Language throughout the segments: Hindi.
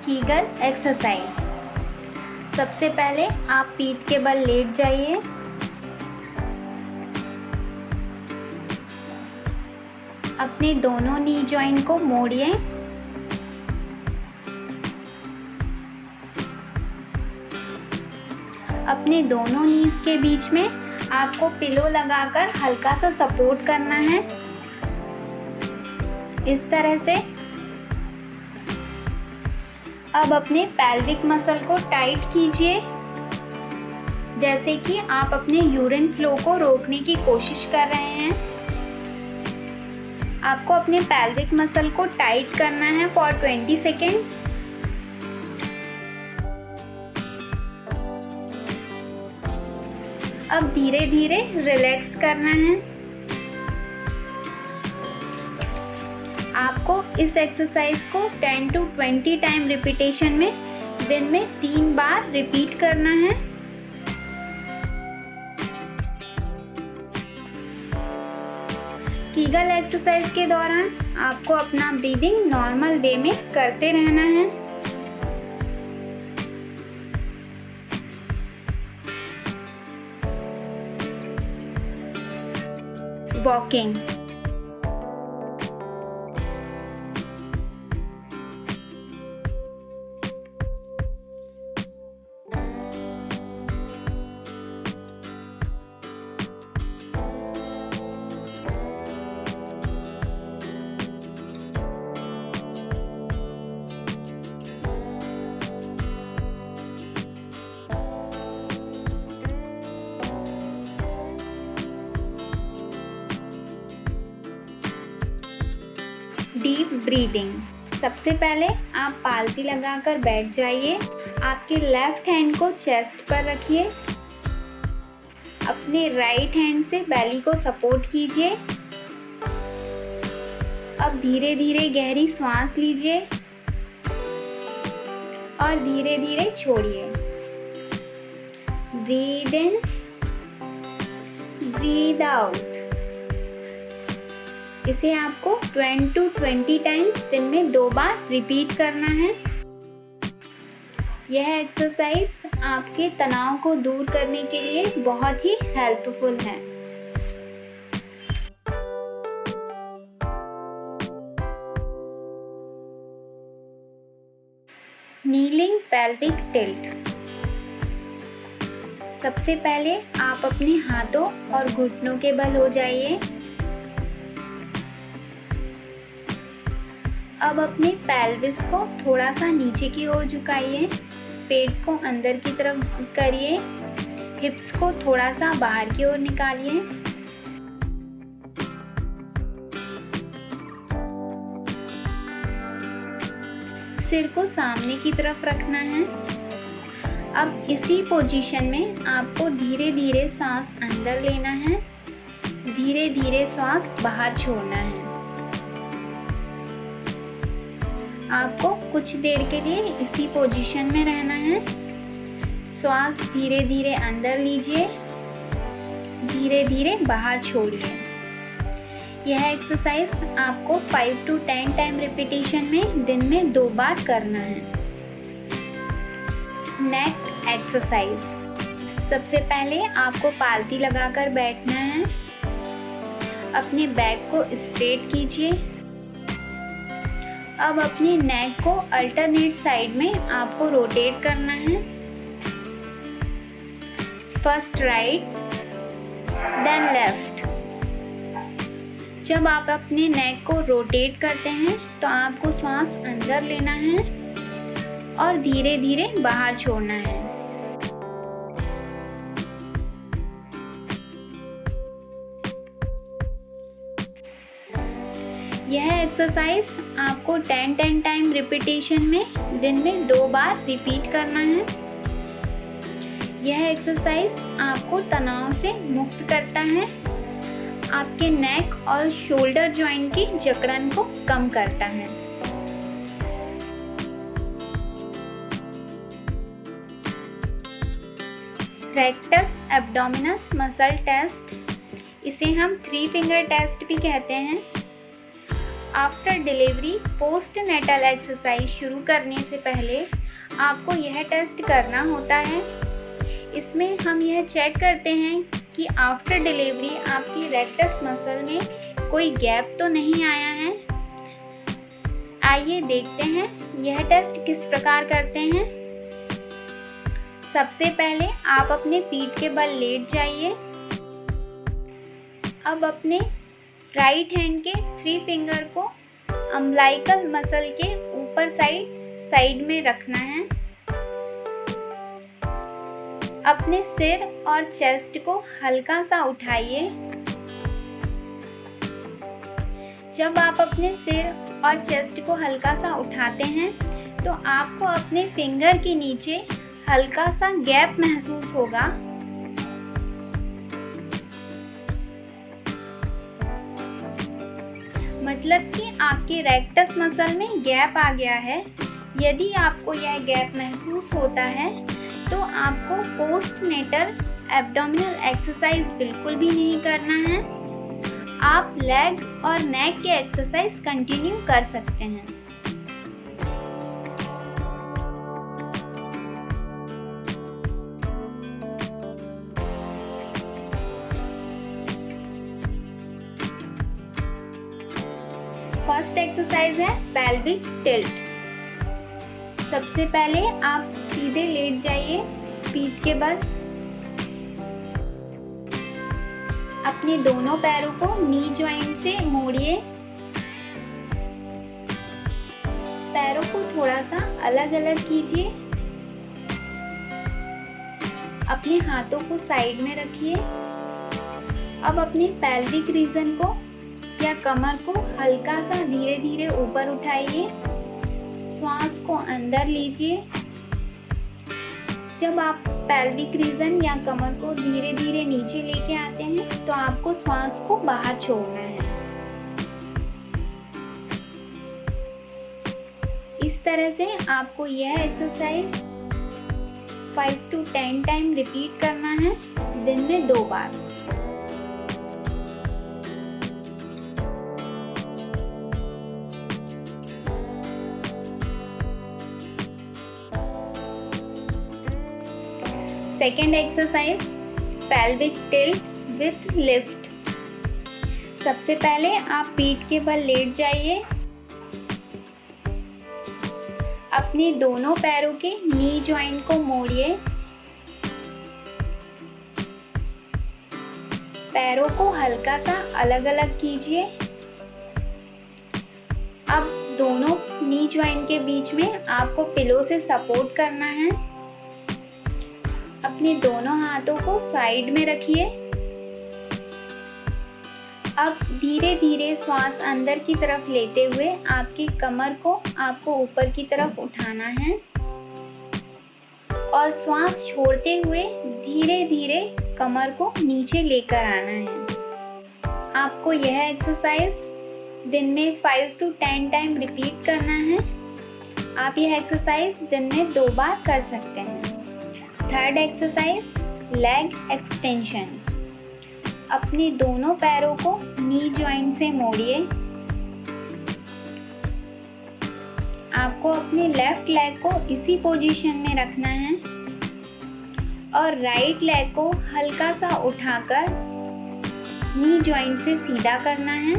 Kegel exercise. सबसे पहले आप पीठ के बल लेट जाइए। अपने दोनों नी जॉइंट को मोड़िए। अपने दोनों नीज के बीच में आपको पिलो लगाकर हल्का सा सपोर्ट करना है, इस तरह से। अब अपने पेल्विक मसल को टाइट कीजिए, जैसे कि आप अपने यूरिन फ्लो को रोकने की कोशिश कर रहे हैं। आपको अपने पेल्विक मसल को टाइट करना है फॉर 20 सेकेंड्स। अब धीरे धीरे रिलैक्स करना है। आपको इस एक्सरसाइज को 10 to 20 टाइम रिपीटेशन में दिन में 3 बार रिपीट करना है। कीगल एक्सरसाइज के दौरान आपको अपना ब्रीदिंग नॉर्मल वे में करते रहना है। वॉकिंग। Deep breathing. सबसे पहले आप पालती लगाकर बैठ जाइए। आपके लेफ्ट हैंड को चेस्ट पर रखिए। अपने राइट हैंड से बेली को सपोर्ट कीजिए। अब धीरे धीरे गहरी सांस लीजिए और धीरे धीरे छोड़िए। Breathe in, breathe out. इसे आपको 20 to 20 टाइम्स दिन में 2 बार रिपीट करना है। यह एक्सरसाइज आपके तनाव को दूर करने के लिए बहुत ही हेल्पफुल है। Kneeling pelvic tilt. सबसे पहले आप अपने हाथों और घुटनों के बल हो जाइए। अब अपने पेल्विस को थोड़ा सा नीचे की ओर झुकाइए। पेट को अंदर की तरफ करिए। हिप्स को थोड़ा सा बाहर की ओर निकालिए। सिर को सामने की तरफ रखना है। अब इसी पोजीशन में आपको धीरे धीरे सांस अंदर लेना है, धीरे धीरे सांस बाहर छोड़ना है। आपको कुछ देर के लिए इसी पोजीशन में रहना है। श्वास धीरे धीरे अंदर लीजिए, धीरे धीरे बाहर छोड़िए। यह एक्सरसाइज आपको 5 to 10 टाइम रिपीटेशन में दिन में 2 बार करना है। नेक एक्सरसाइज। सबसे पहले आपको पालती लगाकर बैठना है। अपने बैक को स्ट्रेट कीजिए। अब अपनी नेक को अल्टरनेट साइड में आपको रोटेट करना है। First right, then left. जब आप अपने नेक को रोटेट करते हैं तो आपको सांस अंदर लेना है और धीरे धीरे बाहर छोड़ना है। यह एक्सरसाइज आपको 10 टाइम रिपीटेशन में दिन में 2 बार रिपीट करना है। यह एक्सरसाइज आपको तनाव से मुक्त करता है आपके नेक और शोल्डर जॉइंट की जकड़न को कम करता है। रेक्टस एब्डोमिनस मसल टेस्ट, इसे हम 3 फिंगर टेस्ट भी कहते हैं। After delivery post natal exercise शुरू करने से पहले आपको यह टेस्ट करना होता है। इसमें हम यह चेक करते हैं कि आफ्टर डिलीवरी आपकी रेक्टस मसल में कोई गैप तो नहीं आया है। आइए देखते हैं यह टेस्ट किस प्रकार करते हैं। सबसे पहले आप अपने पीठ के बल लेट जाइए। अब अपने राइट हैंड के 3 फिंगर को अम्बिलिकल मसल के ऊपर साइड में रखना है। अपने सिर और चेस्ट को हल्का सा उठाइए। जब आप अपने सिर और चेस्ट को हल्का सा उठाते हैं तो आपको अपने फिंगर के नीचे हल्का सा गैप महसूस होगा। मतलब कि आपके रेक्टस मसल में गैप आ गया है। यदि आपको यह गैप महसूस होता है तो आपको पोस्ट नेटल एब्डोमिनल एक्सरसाइज बिल्कुल भी नहीं करना है। आप लेग और नेक के एक्सरसाइज कंटिन्यू कर सकते हैं। फर्स्ट एक्सरसाइज है पेल्विक टिल्ट। सबसे पहले आप सीधे लेट जाइए पीठ के बल। अपने दोनों पैरों को नी जॉइंट से मोड़िए। पैरों को थोड़ा सा अलग अलग कीजिए। अपने हाथों को साइड में रखिए। अब अपने पेल्विक रीजन को या कमर को हल्का सा धीरे धीरे ऊपर उठाइए। श्वास को अंदर लीजिए। जब आप पेल्विक रीजन या कमर को धीरे धीरे नीचे लेके आते हैं तो आपको श्वास को बाहर छोड़ना है। इस तरह से आपको यह एक्सरसाइज 5 to 10 टाइम रिपीट करना है, दिन में 2 बार। Second exercise pelvic tilt with lift. सबसे पहले आप पीठ के बल लेट जाइए। अपने दोनों पैरों के नी जॉइंट को मोड़िए। पैरों को हल्का सा अलग अलग कीजिए। अब दोनों नी जॉइंट के बीच में आपको पिलो से सपोर्ट करना है। अपने दोनों हाथों को साइड में रखिए। अब धीरे धीरे श्वास अंदर की तरफ लेते हुए आपकी कमर को आपको ऊपर की तरफ उठाना है और श्वास छोड़ते हुए धीरे धीरे कमर को नीचे लेकर आना है। आपको यह एक्सरसाइज दिन में 5 to 10 टाइम रिपीट करना है। आप यह एक्सरसाइज दिन में 2 बार कर सकते हैं। Third exercise leg extension. अपने दोनों पैरों को नी जॉइंट से मोड़िए। आपको अपने लेफ्ट लेग को इसी पोजीशन में रखना है और राइट लेग को हल्का सा उठाकर नी जॉइंट से सीधा करना है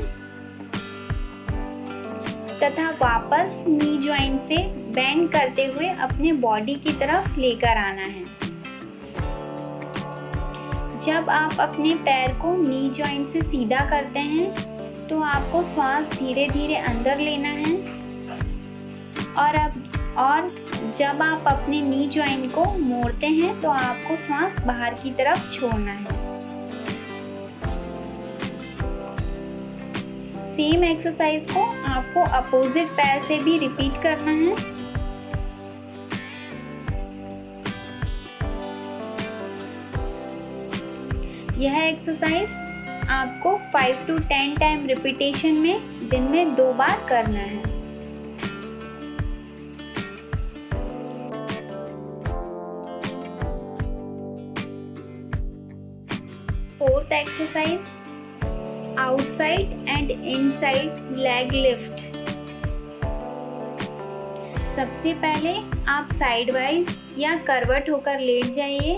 तथा वापस नी जॉइंट से बेंड करते हुए अपने बॉडी की तरफ लेकर आना है। जब आप अपने पैर को नी जॉइंट से सीधा करते हैं तो आपको श्वास धीरे धीरे अंदर लेना है और जब आप अपने नी जॉइंट को मोड़ते हैं तो आपको श्वास बाहर की तरफ छोड़ना है। सेम एक्सरसाइज को आपको अपोजिट पैर से भी रिपीट करना है। यह एक्सरसाइज आपको 5 to 10 टाइम रिपीटेशन में दिन में 2 बार करना है। Fourth exercise, outside and inside leg lift. सबसे पहले आप साइड वाइज या करवट होकर लेट जाइए।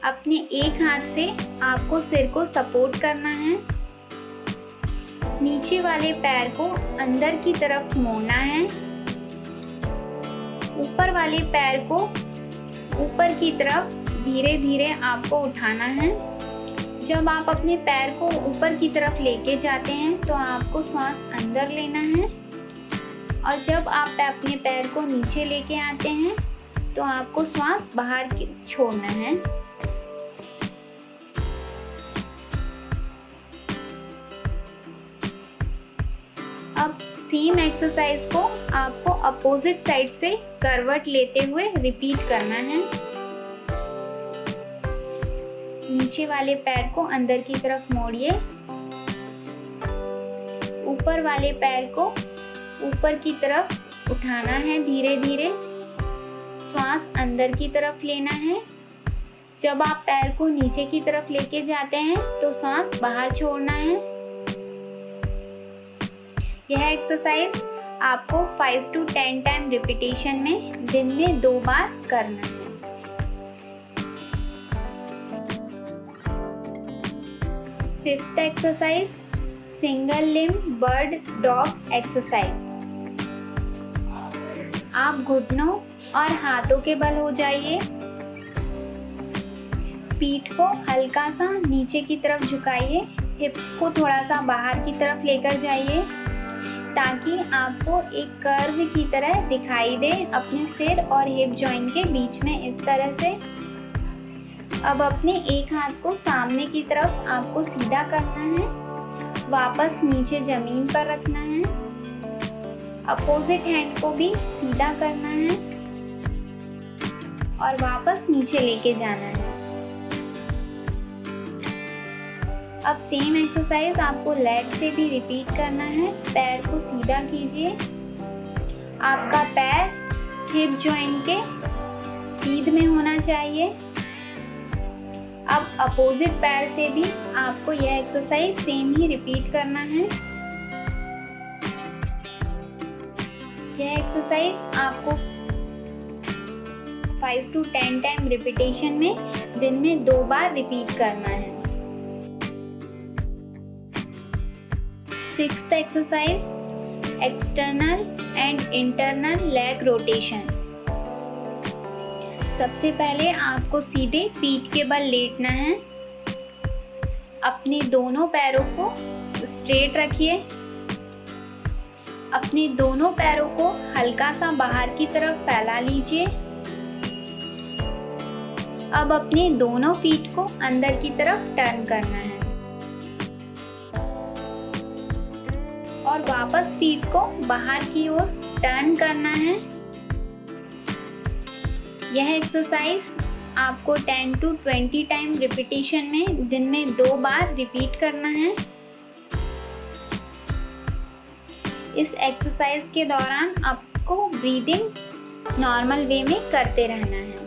अपने एक हाथ से आपको सिर को सपोर्ट करना है। नीचे वाले पैर को अंदर की तरफ मोड़ना है। ऊपर वाले पैर को ऊपर की तरफ धीरे धीरे आपको उठाना है। जब आप अपने पैर को ऊपर की तरफ लेके जाते हैं तो आपको सांस अंदर लेना है, और जब आप अपने पैर को नीचे लेके आते हैं तो आपको सांस बाहर छोड़ना है। अब सेम एक्सरसाइज को आपको अपोजिट साइड से करवट लेते हुए रिपीट करना है। नीचे वाले पैर को अंदर की तरफ मोड़िए। ऊपर वाले पैर को ऊपर की तरफ उठाना है, धीरे धीरे सांस अंदर की तरफ लेना है। जब आप पैर को नीचे की तरफ लेके जाते हैं तो सांस बाहर छोड़ना है। यह एक्सरसाइज आपको 5 to 10 टाइम रिपीटेशन में दिन में 2 बार करना है। Fifth exercise, single limb bird dog exercise. आप घुटनों और हाथों के बल हो जाइए। पीठ को हल्का सा नीचे की तरफ झुकाइए। हिप्स को थोड़ा सा बाहर की तरफ लेकर जाइए ताकि आपको एक कर्व की तरह दिखाई दे अपने सिर और हिप जॉइंट के बीच में, इस तरह से। अब अपने एक हाथ को सामने की तरफ आपको सीधा करना है, वापस नीचे जमीन पर रखना है। अपोजिट हैंड को भी सीधा करना है और वापस नीचे लेके जाना है। अब सेम एक्सरसाइज आपको लेग से भी रिपीट करना है। पैर को सीधा कीजिए। आपका पैर हिप जॉइंट के सीध में होना चाहिए। अब अपोजिट पैर से भी आपको यह एक्सरसाइज सेम ही रिपीट करना है। यह एक्सरसाइज आपको 5 to 10 टाइम रिपीटेशन में दिन में 2 बार रिपीट करना है। Sixth exercise, external and internal leg rotation. सबसे पहले आपको सीधे पीठ के बल लेटना है। अपने दोनों पैरों को स्ट्रेट रखिए। अपने दोनों पैरों को हल्का सा बाहर की तरफ फैला लीजिए। अब अपने दोनों फीट को अंदर की तरफ टर्न करना है और वापस फीट को बाहर की ओर टर्न करना है। यह एक्सरसाइज आपको 10 to 20 टाइम रिपीटेशन में दिन में 2 बार रिपीट करना है। इस एक्सरसाइज के दौरान आपको ब्रीदिंग नॉर्मल वे में करते रहना है।